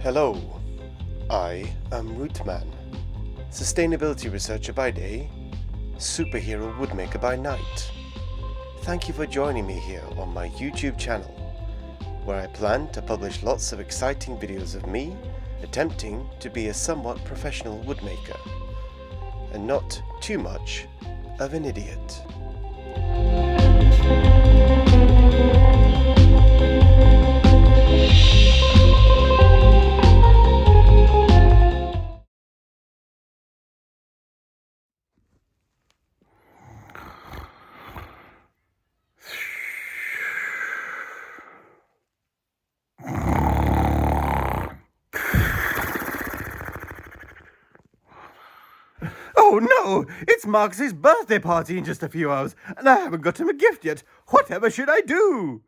Hello, I am Rootman, sustainability researcher by day, superhero woodmaker by night. Thank you for joining me here on my YouTube channel, where I plan to publish lots of exciting videos of me attempting to be a somewhat professional woodmaker, and not too much of an idiot. Oh no! It's Marcus's birthday party in just a few hours, and I haven't got him a gift yet. Whatever should I do?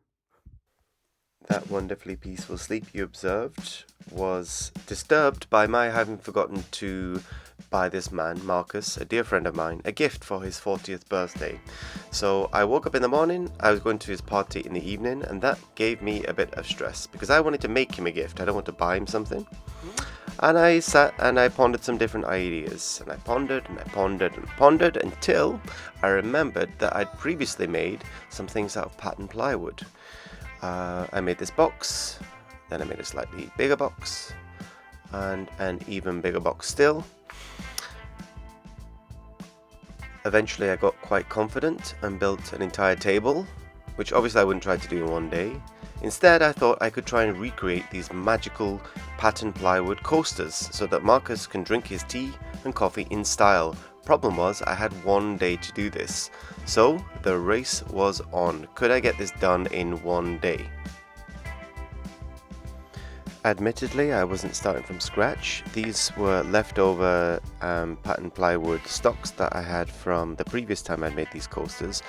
That wonderfully peaceful sleep you observed was disturbed by my having forgotten to buy this man, Marcus, a dear friend of mine, a gift for his 40th birthday. So I woke up in the morning, I was going to his party in the evening, and that gave me a bit of stress because I wanted to make him a gift. I don't want to buy him something. And I sat and I pondered some different ideas, and I pondered and I pondered and pondered until I remembered that I'd previously made some things out of pattern plywood. I made this box, then I made a slightly bigger box, and an even bigger box still. Eventually I got quite confident and built an entire table, which obviously I wouldn't try to do in one day. Instead, I thought I could try and recreate these magical pattern plywood coasters so that Marcus can drink his tea and coffee in style. Problem was, I had one day to do this. So, the race was on. Could I get this done in one day? Admittedly, I wasn't starting from scratch. These were leftover pattern plywood stocks that I had from the previous time I'd made these coasters.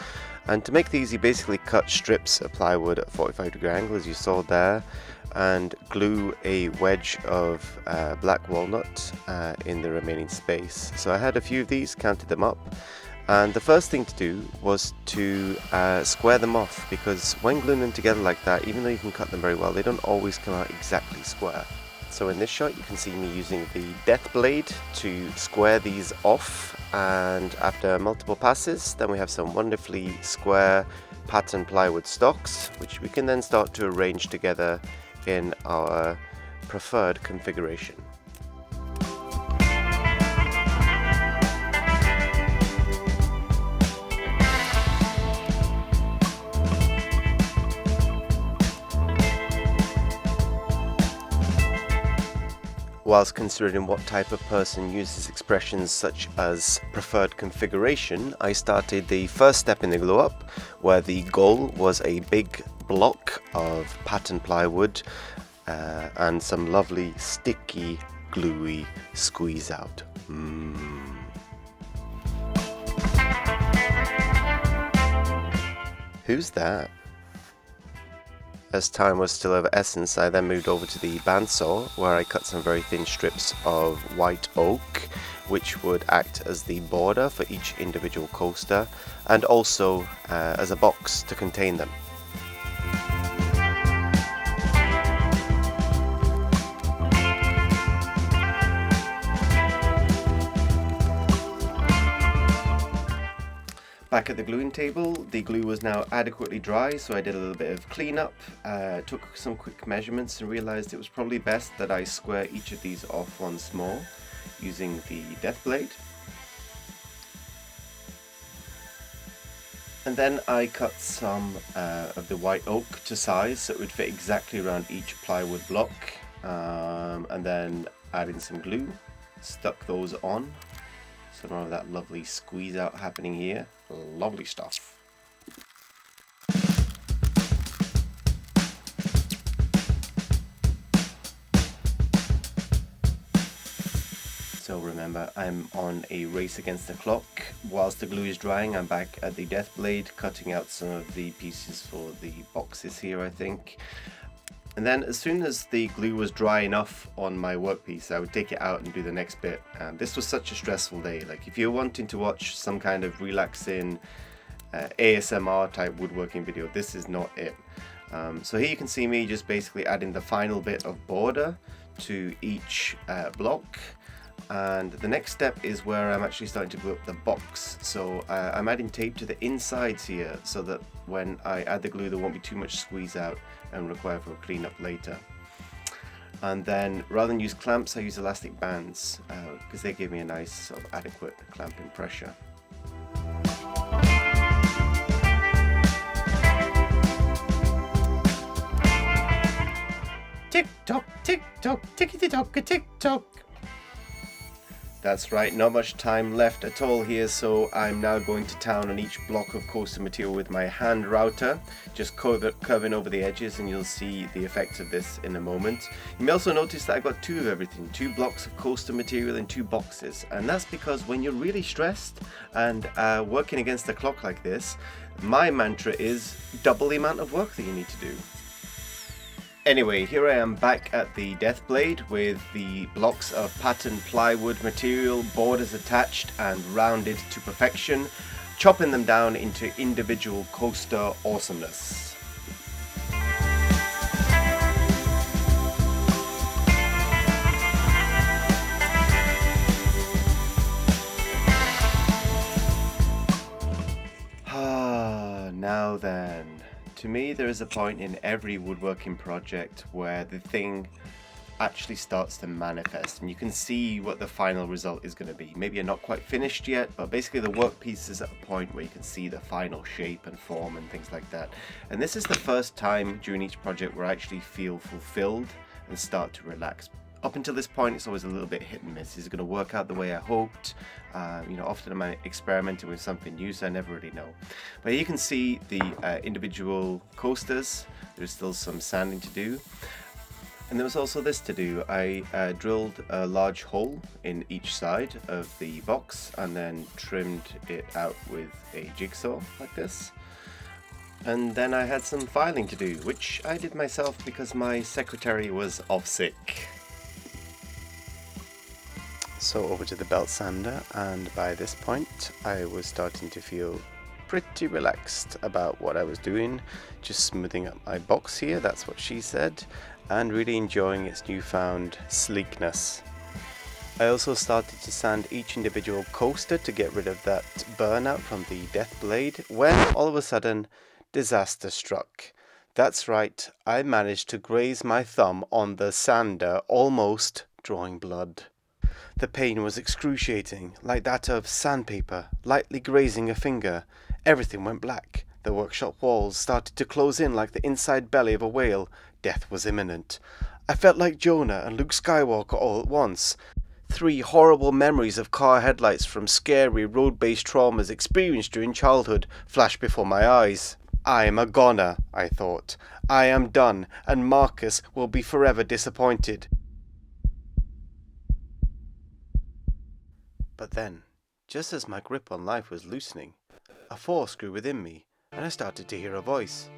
And to make these, you basically cut strips of plywood at 45-degree angle, as you saw there, and glue a wedge of black walnut in the remaining space. So I had a few of these, counted them up, and the first thing to do was to square them off, because when gluing them together like that, even though you can cut them very well, they don't always come out exactly square. So in this shot you can see me using the death blade to square these off, and after multiple passes then we have some wonderfully square pattern plywood stocks, which we can then start to arrange together in our preferred configuration. Whilst considering what type of person uses expressions such as preferred configuration, I started the first step in the glue up, where the goal was a big block of pattern plywood and some lovely sticky, gluey squeeze out. Who's that? As time was still of essence, I then moved over to the bandsaw, where I cut some very thin strips of white oak, which would act as the border for each individual coaster, and also as a box to contain them. Back at the gluing table, the glue was now adequately dry, so I did a little bit of cleanup, took some quick measurements and realized it was probably best that I square each of these off once more using the death blade. And then I cut some of the white oak to size so it would fit exactly around each plywood block, and then add in some glue, stuck those on. Some of that lovely squeeze out happening here. Lovely stuff. So remember, I'm on a race against the clock. Whilst the glue is drying, I'm back at the death blade, cutting out some of the pieces for the boxes here, I think. And then as soon as the glue was dry enough on my workpiece, I would take it out and do the next bit. This was such a stressful day. Like, if you're wanting to watch some kind of relaxing ASMR type woodworking video, this is not it. So here you can see me just basically adding the final bit of border to each block. And the next step is where I'm actually starting to glue up the box. So I'm adding tape to the insides here so that when I add the glue there won't be too much squeeze out and require for a cleanup later. And then rather than use clamps, I use elastic bands because they give me a nice sort of adequate clamping pressure. Tick tock, tick tock, tickety tock, tick tock. That's right, not much time left at all here, so I'm now going to town on each block of coaster material with my hand router, just curving over the edges, and you'll see the effects of this in a moment. You may also notice that I've got two of everything, 2 blocks of coaster material in 2 boxes, and that's because when you're really stressed and working against the clock like this, my mantra is double the amount of work that you need to do. Anyway, here I am back at the death blade with the blocks of patterned plywood material, borders attached and rounded to perfection, chopping them down into individual coaster awesomeness. Now then. To me, there is a point in every woodworking project where the thing actually starts to manifest and you can see what the final result is going to be. Maybe you're not quite finished yet, but basically the workpiece is at a point where you can see the final shape and form and things like that. And this is the first time during each project where I actually feel fulfilled and start to relax. Up until this point, it's always a little bit hit and miss. Is it going to work out the way I hoped? Often I'm experimenting with something new, so I never really know. But you can see the individual coasters. There's still some sanding to do. And there was also this to do. I drilled a large hole in each side of the box and then trimmed it out with a jigsaw like this. And then I had some filing to do, which I did myself because my secretary was off sick. So over to the belt sander, and by this point I was starting to feel pretty relaxed about what I was doing, just smoothing up my box here, that's what she said, and really enjoying its newfound sleekness. I also started to sand each individual coaster to get rid of that burnout from the death blade, when all of a sudden disaster struck. That's right, I managed to graze my thumb on the sander, almost drawing blood. The pain was excruciating, like that of sandpaper lightly grazing a finger. Everything went black. The workshop walls started to close in like the inside belly of a whale. Death was imminent. I felt like Jonah and Luke Skywalker all at once. 3 horrible memories of car headlights from scary road-based traumas experienced during childhood flashed before my eyes. I am a goner, I thought. I am done, and Marcus will be forever disappointed. But then, just as my grip on life was loosening, a force grew within me, and I started to hear a voice.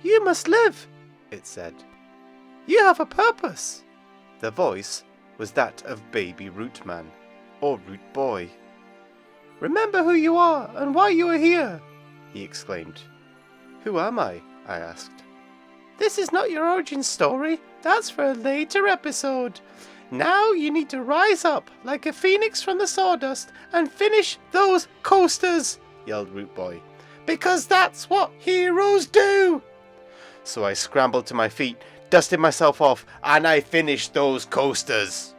"You must live," it said. "You have a purpose." The voice was that of baby Rootman, or Root Boy. "Remember who you are and why you are here," he exclaimed. "Who am I?" I asked. "This is not your origin story. That's for a later episode. Now you need to rise up like a phoenix from the sawdust and finish those coasters," yelled Root Boy. "Because that's what heroes do." So I scrambled to my feet, dusted myself off, and I finished those coasters.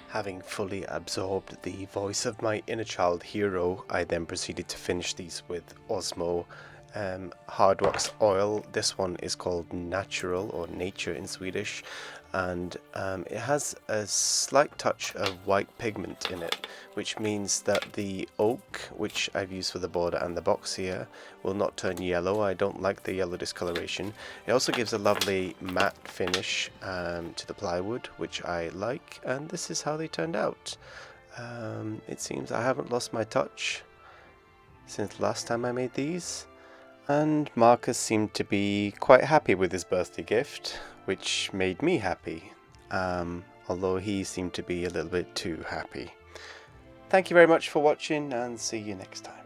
Having fully absorbed the voice of my inner child hero, I then proceeded to finish these with Osmo hard wax oil. This one is called Natural, or Nature in Swedish, and it has a slight touch of white pigment in it, which means that the oak, which I've used for the border and the box here, will not turn yellow. I don't like the yellow discoloration. It also gives a lovely matte finish to the plywood, which I like, and this is how they turned out. It seems I haven't lost my touch since last time I made these. And Marcus seemed to be quite happy with his birthday gift, which made me happy, although he seemed to be a little bit too happy. Thank you very much for watching, and see you next time.